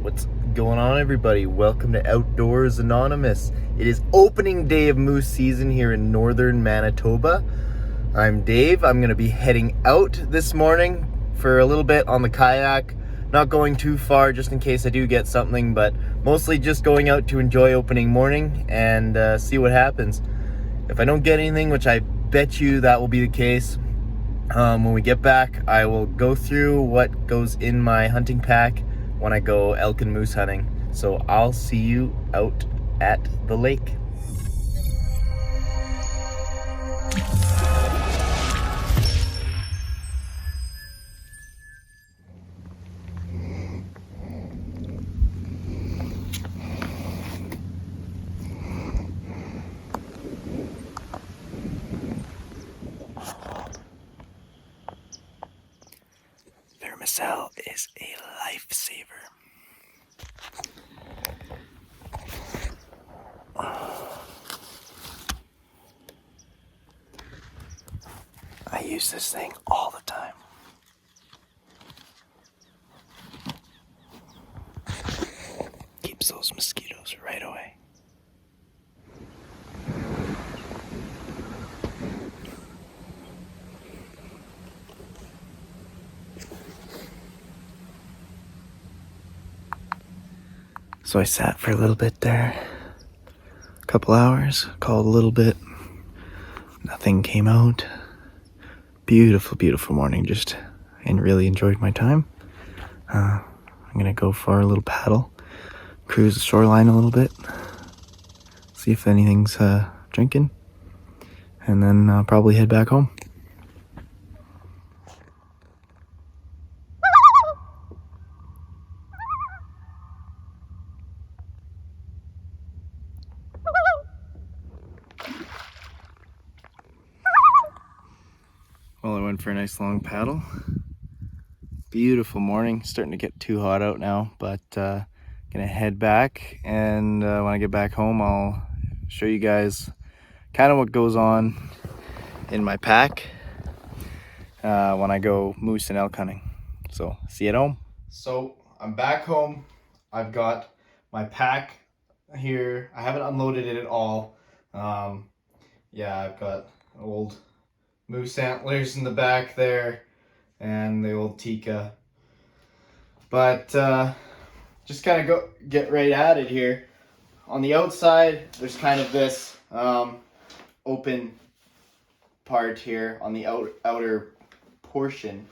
What's going on, everybody? Welcome to Outdoors Anonymous. It is opening day of moose season here in northern Manitoba. I'm Dave. I'm going to be heading out this morning for a little bit on the kayak. Not going too far just in case I do get something, but mostly just going out to enjoy opening morning and see what happens. If I don't get anything, which I bet you that will be the case, when we get back, I will go through what goes in my hunting pack when I go elk and moose hunting. So I'll see you out at the lake. Vermicell is a lifesaver. I use this thing all the time. Keeps those mosquitoes right away. So I sat for a little bit there, a couple hours, called a little bit, nothing came out. Beautiful, beautiful morning, and really enjoyed my time. I'm gonna go for a little paddle, cruise the shoreline a little bit, see if anything's drinking, and then I'll probably head back home. Well, I went for a nice long paddle. Beautiful morning. Starting to get too hot out now, but gonna head back, and when I get back home, I'll show you guys kind of what goes on in my pack when I go moose and elk hunting. So see you at home. So I'm back home. I've got my pack here. I haven't unloaded it at all. Yeah, I've got old moose antlers in the back there and the old Tika, but just kind of get right at it here. On the outside there's kind of this open part here on the outer portion.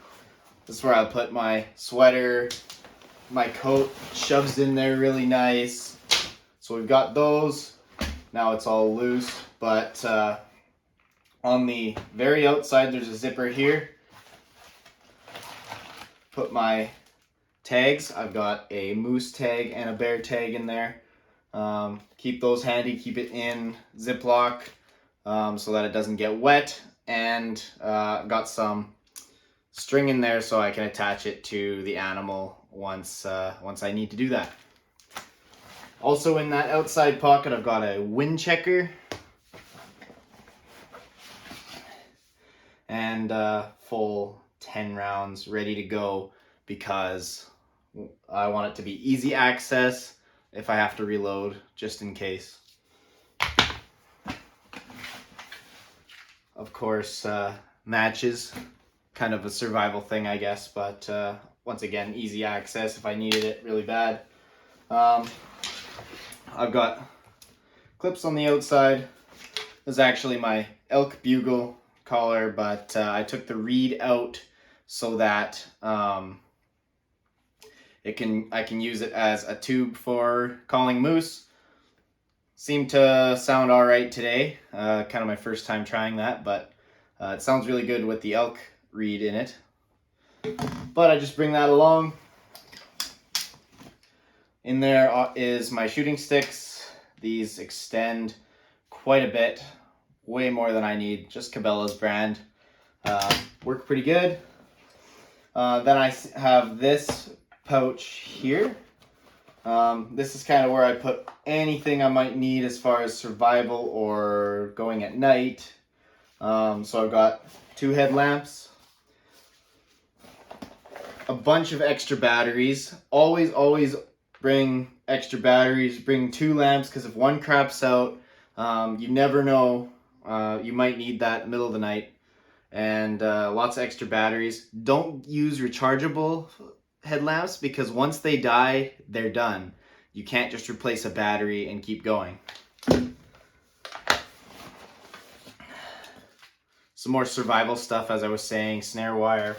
This is where I'll put my sweater, my coat shoves in there really nice. So we've got those. Now it's all loose, but on the very outside there's a zipper here. Put my tags. I've got a moose tag and a bear tag in there. Keep those handy, keep it in Ziploc so that it doesn't get wet, and got some string in there so I can attach it to the animal once I need to do that. Also in that outside pocket I've got a wind checker and full 10 rounds ready to go, because I want it to be easy access if I have to reload, just in case. Of course, matches, kind of a survival thing, I guess, but once again, easy access if I needed it really bad. I've got clips on the outside. This is actually my elk bugle collar, but I took the reed out so that I can use it as a tube for calling moose. Seemed to sound all right today. Kind of my first time trying that, but it sounds really good with the elk reed in it. But I just bring that along. In there is my shooting sticks. These extend quite a bit, way more than I need. Just Cabela's brand. Work pretty good. Then I have this pouch here. This is kind of where I put anything I might need as far as survival or going at night. So I've got 2 headlamps, a bunch of extra batteries. Always bring extra batteries, bring 2 lamps, because if one craps out, you never know, you might need that in the middle of the night. And lots of extra batteries. Don't use rechargeable headlamps, because once they die, they're done. You can't just replace a battery and keep going. Some more survival stuff, as I was saying, snare wire.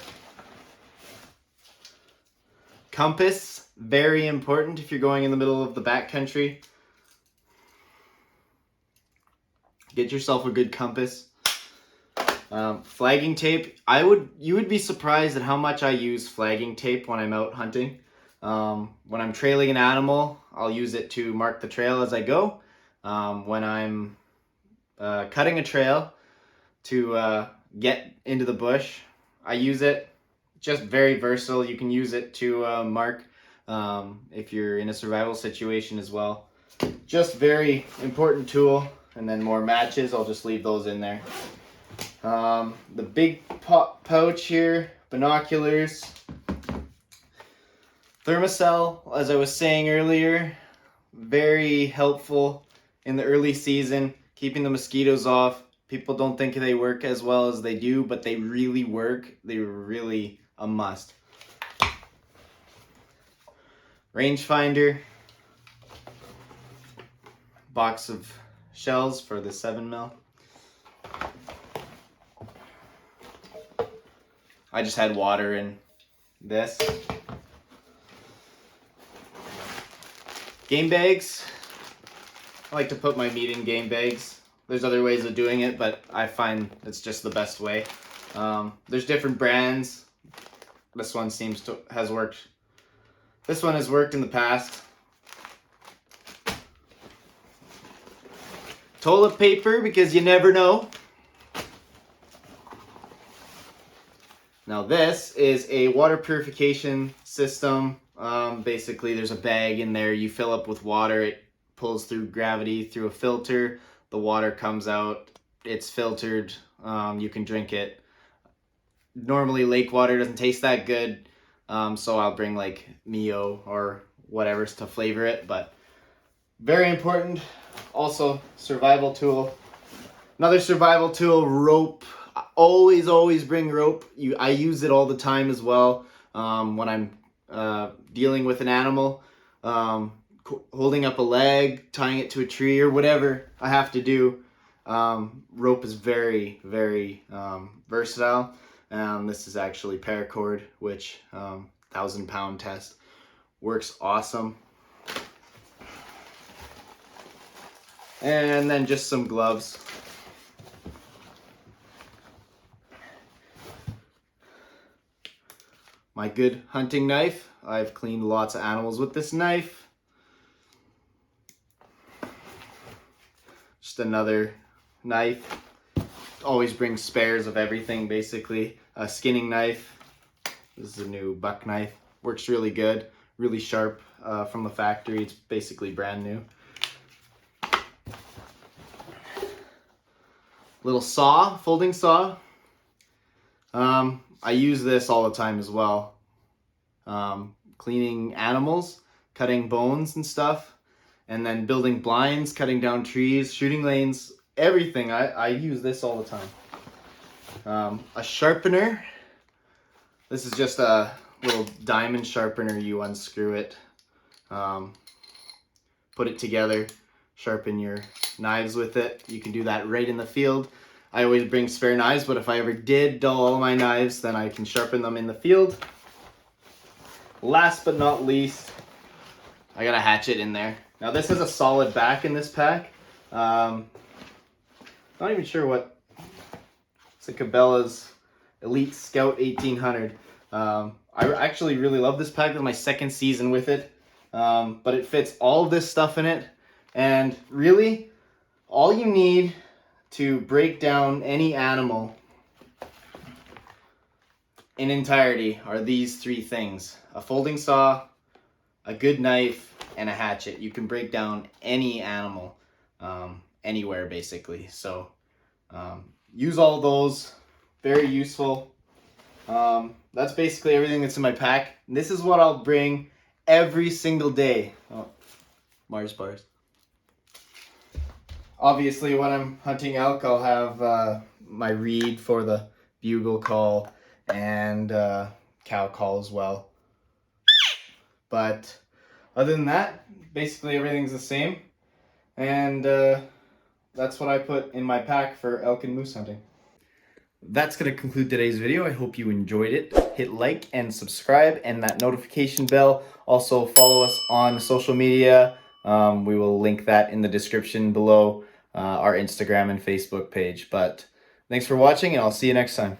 Compass, very important if you're going in the middle of the backcountry. Get yourself a good compass. Flagging tape. You would be surprised at how much I use flagging tape when I'm out hunting. When I'm trailing an animal, I'll use it to mark the trail as I go. When I'm cutting a trail to get into the bush, I use it. Just very versatile. You can use it to mark if you're in a survival situation as well. Just very important tool. And then more matches, I'll just leave those in there. The big pouch here, binoculars. Thermocell, as I was saying earlier, very helpful in the early season, keeping the mosquitoes off. People don't think they work as well as they do, but they really work. They're really a must. Rangefinder. Box of shells for the 7mm. I just had water in this. Game bags. I like to put my meat in game bags. There's other ways of doing it, but I find it's just the best way. There's different brands. This one has worked. This one has worked in the past. Toilet paper, because you never know. Now this is a water purification system. Basically there's a bag in there, you fill up with water, it pulls through gravity through a filter, the water comes out, it's filtered, you can drink it. Normally lake water doesn't taste that good, so I'll bring like Mio or whatever to flavor it, but very important. Also survival tool. Another survival tool, rope. Always bring rope. I use it all the time as well when I'm dealing with an animal, holding up a leg, tying it to a tree, or whatever I have to do. Rope is very versatile. This is actually paracord, which 1,000-pound test, works awesome. And then just some gloves. My good hunting knife. I've cleaned lots of animals with this knife. Just another knife. Always bring spares of everything, basically. A skinning knife. This is a new buck knife. Works really good, really sharp from the factory. It's basically brand new. Little saw, folding saw. I use this all the time as well. Cleaning animals, cutting bones and stuff, and then building blinds, cutting down trees, shooting lanes, everything. I use this all the time. A sharpener. This is just a little diamond sharpener. You unscrew it, put it together, sharpen your knives with it. You can do that right in the field. I always bring spare knives, but if I ever did dull all my knives, then I can sharpen them in the field. Last but not least, I got a hatchet in there. Now this has a solid back in this pack. Not even sure what. It's a Cabela's Elite Scout 1800. I actually really love this pack. This is my second season with it. But it fits all of this stuff in it. And really, all you need to break down any animal in entirety are these 3 things: a folding saw, a good knife, and a hatchet. You can break down any animal anywhere, basically. So use all those. Very useful. That's basically everything that's in my pack. This is what I'll bring every single day. Oh, Mars bars. Obviously, when I'm hunting elk, I'll have my reed for the bugle call and cow call as well. But other than that, basically everything's the same. And that's what I put in my pack for elk and moose hunting. That's going to conclude today's video. I hope you enjoyed it. Hit like and subscribe and that notification bell. Also follow us on social media. We will link that in the description below, our Instagram and Facebook page. But thanks for watching, and I'll see you next time.